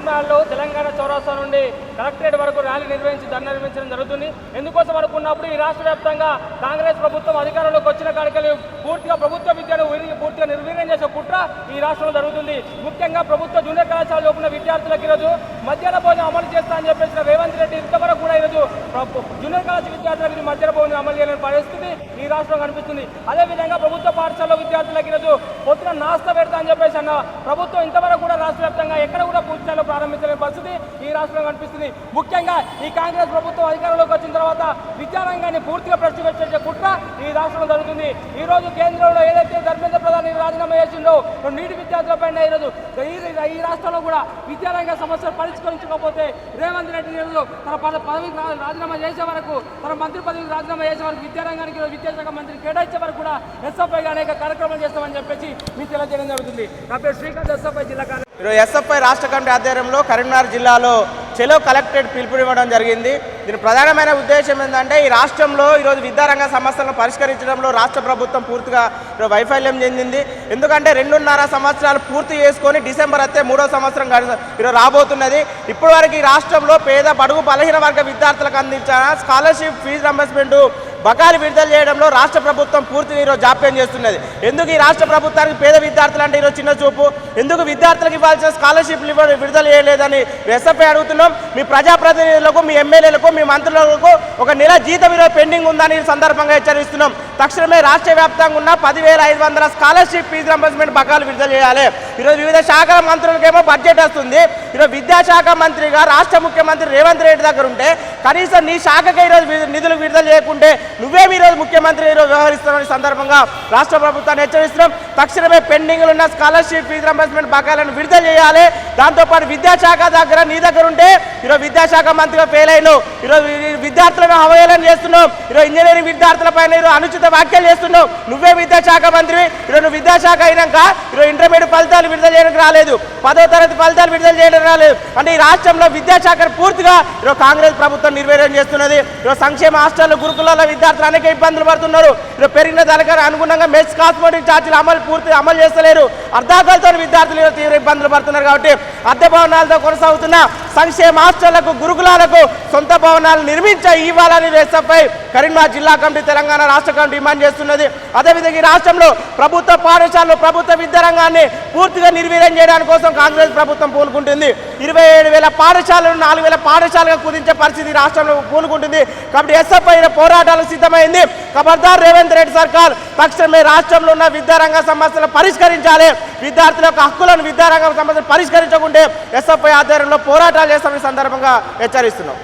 నాడులో తెలంగాణ చౌరస్తా నుండి కలెక్టరేట్ వరకు ర్యాలీ నిర్వహించి ధర్నా నిర్వహించడం జరుగుతుంది. ఎందుకోసం అనుకున్నప్పుడు ఈ రాష్ట్ర వ్యాప్తంగా కాంగ్రెస్ ప్రభుత్వం అధికారంలోకి వచ్చిన కాడికి పూర్తిగా ప్రభుత్వ విద్యను పూర్తిగా నిర్వీర్యం చేసే కుట్ర ఈ రాష్ట్రంలో జరుగుతుంది. ముఖ్యంగా ప్రభుత్వ జూనియర్ కళాశాలలో ఉన్న విద్యార్థులకు ఈరోజు మధ్యాహ్న భోజనం అమలు చేస్తా అని చెప్పేసిన రేవంత్ రెడ్డి ఇంతవరకు కూడా ఈరోజు జూనియర్ కళాశాల విద్యార్థులకు మధ్యాహ్న భోజనం అమలు చేయలేని పరిస్థితి ఈ రాష్ట్రంలో కనిపిస్తుంది. అదేవిధంగా ప్రభుత్వ పాఠశాలలో విద్యార్థులకు ఈరోజు పొద్దున నాస్తా పెడతా అని చెప్పేసి అన్న ప్రభుత్వం ఇంతవరకు కూడా రాష్ట్ర వ్యాప్తంగా ఎక్కడ కూడా పూర్తిస్థాయిలో ప్రారంభించలేని పరిస్థితి ఈ రాష్ట్రంలో కనిపిస్తుంది. ముఖ్యంగా ఈ కాంగ్రెస్ ప్రభుత్వం అధికారంలోకి వచ్చిన తర్వాత విద్యారంగాన్ని పూర్తిగా ప్రశ్నించే కుట్ర ఈ రాష్ట్రంలో జరుగుతుంది. ఈ రోజు కేంద్రంలో ఏదైతే ధర్మేంద్ర ప్రధాని రాజీనామా చేసిండో నీటి విద్యార్థులపైన ఈరోజు ఈ రాష్ట్రంలో కూడా విద్యారంగ సమస్యలు పరిష్కరించకపోతే రేవంత్ రెడ్డి తన పదవికి రాజీనామా చేసే వరకు, తన మంత్రి పదవికి రాజీనామా చేసే వరకు విద్యారంగానికి విద్యాశాఖ మంత్రి కేటాయించే వరకు కూడా ఎస్ఎఫ్ఐగా అనేక కార్యక్రమాలు చేస్తామని చెప్పేసి మీకు తెలియజేయడం జరుగుతుంది. నా పేరు శ్రీకాంత్, ఎస్ఎఫ్ఐ జిల్లా ఈరోజు ఎస్ఎఫ్ఐ రాష్ట్ర కమిటీ ఆధ్వర్యంలో కరీంనగర్ జిల్లాలో చెలో కలెక్టరేట్ పిలుపునివ్వడం జరిగింది. దీని ప్రధానమైన ఉద్దేశం ఏంటంటే ఈ రాష్ట్రంలో ఈరోజు విద్యారంగ సమస్యలను పరిష్కరించడంలో రాష్ట్ర ప్రభుత్వం పూర్తిగా వైఫల్యం చెందింది. ఎందుకంటే 2.5 సంవత్సరాలు పూర్తి చేసుకొని డిసెంబర్ అయితే 3వ సంవత్సరం ఈరోజు రాబోతున్నది. ఇప్పటివరకు ఈ రాష్ట్రంలో పేద బడుగు బలహీన వర్గ విద్యార్థులకు అందించిన స్కాలర్షిప్ ఫీజు రింబర్స్మెంట్ బకాయిలు విడుదల చేయడంలో రాష్ట్ర ప్రభుత్వం పూర్తిగా ఈరోజు జాప్యం చేస్తున్నది. ఎందుకు ఈ రాష్ట్ర ప్రభుత్వానికి పేద విద్యార్థులు అంటే ఈరోజు చిన్న చూపు? ఎందుకు విద్యార్థులకు ఇవ్వాల్సిన స్కాలర్షిప్లు విడుదల చేయలేదని ఎస్ఎఫ్ఐ అడుగుతున్నాం. మీ ప్రజాప్రతినిధులకు, మీ ఎమ్మెల్యేలకు, మీ మంత్రులకు ఒక నెల జీతం ఈరోజు పెండింగ్ ఉందని సందర్భంగా హెచ్చరిస్తున్నాం. తక్షణమే రాష్ట్ర వ్యాప్తంగా ఉన్న 10,500 స్కాలర్షిప్ ఫీజు రింబర్స్మెంట్ బకాయిలు విడుదల చేయాలి. ఈరోజు వివిధ శాఖల మంత్రులకేమో బడ్జెట్ వస్తుంది. ఈరోజు విద్యాశాఖ మంత్రిగా రాష్ట్ర ముఖ్యమంత్రి రేవంత్ రెడ్డి దగ్గర ఉంటే కనీసం నీ శాఖకే ఈరోజు నిధులు విడుదల చేయకుంటే నువ్వేమి ఈరోజు ముఖ్యమంత్రి ఈరోజు వ్యవహరిస్తున్నామని సందర్భంగా రాష్ట్ర ప్రభుత్వాన్ని హెచ్చరిస్తున్నాం. తక్షణమే పెండింగ్లు ఉన్న స్కాలర్షిప్ ఫీజు రింబర్స్మెంట్ బకాయిలను విడుదల చేయాలి. దాంతోపాటు విద్యాశాఖ దగ్గర నీ దగ్గర ఉంటే ఈరోజు విద్యాశాఖ మంత్రిగా ఫెయిల్ అయినావు. ఈరోజు విద్యార్థులను అవహేళన చేస్తున్నావు. ఈరోజు ఇంజనీరింగ్ విద్యార్థుల పైన ఈరోజు అనుచిత వ్యాఖ్యలు చేస్తున్నావు. నువ్వే విద్యాశాఖ మంత్రి. ఈరోజు విద్యాశాఖ అయినాక ఈరోజు ఇంటర్మీడియట్ ఫలితాలు విడుదల చేయడానికి రాలేదు, 10వ తరగతి ఫలితాలు విడుదల చేయడానికి రాలేదు. అంటే ఈ రాష్ట్రంలో విద్యాశాఖను పూర్తిగా ఈరోజు కాంగ్రెస్ ప్రభుత్వం నిర్వీర్యం చేస్తున్నది. ఈరోజు సంక్షేమ హాస్టల్ గురుకులాల విద్యార్థులు అనేక ఇబ్బందులు పడుతున్నారు. ఈరోజు పెరిగిన ధరలకు అనుగుణంగా మెస్ కాస్మెటిక్ ఛార్జీలు అమలు చేస్తలేరు. అర్ధాకలతో విద్యార్థులు తీవ్ర ఇబ్బందులు పడుతున్నారు. కాబట్టి అద్దె భవనాలతో కొనసాగుతున్న సంక్షేమ హాస్టళ్లకు, గురుకులాలకు సొంత భవనాలు నిర్మించే ఇవ్వాలని ఎస్ఎఫ్ఐ కరీంనగర్ జిల్లా కమిటీ, తెలంగాణ రాష్ట్ర కమిటీ డిమాండ్ చేస్తున్నది. అదేవిధంగా ఈ రాష్ట్రంలో ప్రభుత్వ పాఠశాలలు, ప్రభుత్వ విద్యారంగాన్ని పూర్తిగా నిర్వీర్యం చేయడానికి కోసం కాంగ్రెస్ ప్రభుత్వం పూనుకుంటుంది. 27,000 పాఠశాలను 4,000 పాఠశాలుగా కుదించే పరిస్థితి రాష్ట్రంలో పూనుకుంటుంది. కాబట్టి ఎస్ఎఫ్ఐ పోరాటాలకు సిద్ధమైంది. ఖబర్దార్ రేవంత్ రెడ్డి సర్కార్ తక్షణమే రాష్ట్రంలో ఉన్న విద్యారంగ సమస్యలను పరిష్కరించాలి. విద్యార్థుల యొక్క హక్కులను, విద్యారంగ సమస్యలు పరిష్కరించకుంటే ఎస్ఎఫ్ఐ ఆధ్వర్యంలో పోరాటాలు చేస్తామని సందర్భంగా హెచ్చరిస్తున్నాం.